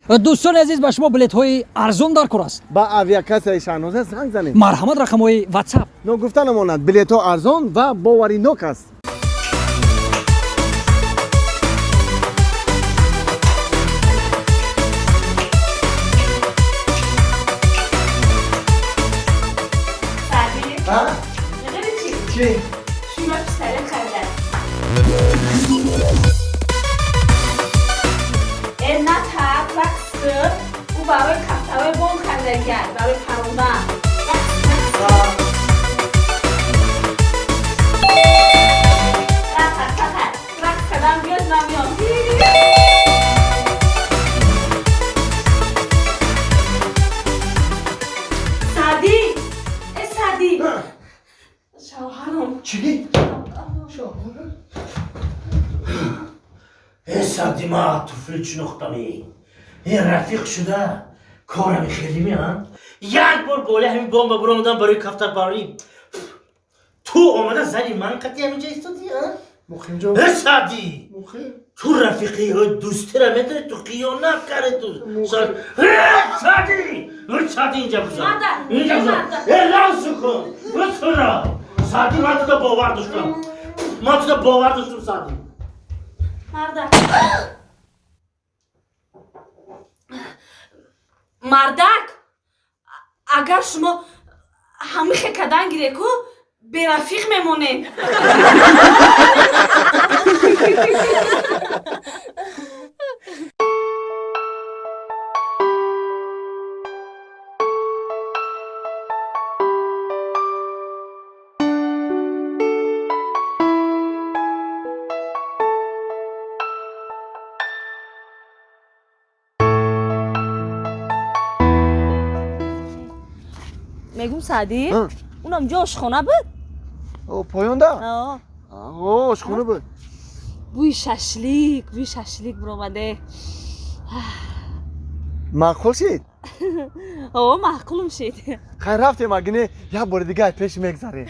دوستان عزیز به شما بلیط های ارزان در کار است. با اویاکاس شاهنامه زنگ زنید. مرحمت رقم های واتساپ. نو گفتن ماند بلیط ها ارزان و باوری نوک است. سعدی؟ ها؟ نگه چی؟ چی؟ شما پسره خریدن نه طرف وقت او برای کفتاوی بون خریده کرد برای پروندن وقت کردن بیاد نمیان سعدی سعدی شوهرم چی؟ سعدی ما طفل شناختمی این رفیق شده کارم خیلی میان یک بار باله همین بام برو آمدن برای کفتر پراری تو آمده زنی من قطعی همینجا ایستادی ها؟ مخیم جا سعدی مخیم تو رفیقی های دوستی را میتونی تو خیانت کرده تو سعدی سعدی اینجا بزن اینجا بزن اعلان کن بسرا سعدی من تو باور داشتم من تو باور داشتم سعدی مردک اگر شما همیشه کدن گیره کو به رفیق میمونه میگم سعدی اونم جاش خونه بود او پایونده؟ آه آه شخونه بود بوی ششلیک برآمده معقول شید؟ آه معقولم شد خیر رفتیم اگه یه بار دیگه پیش میگذاریم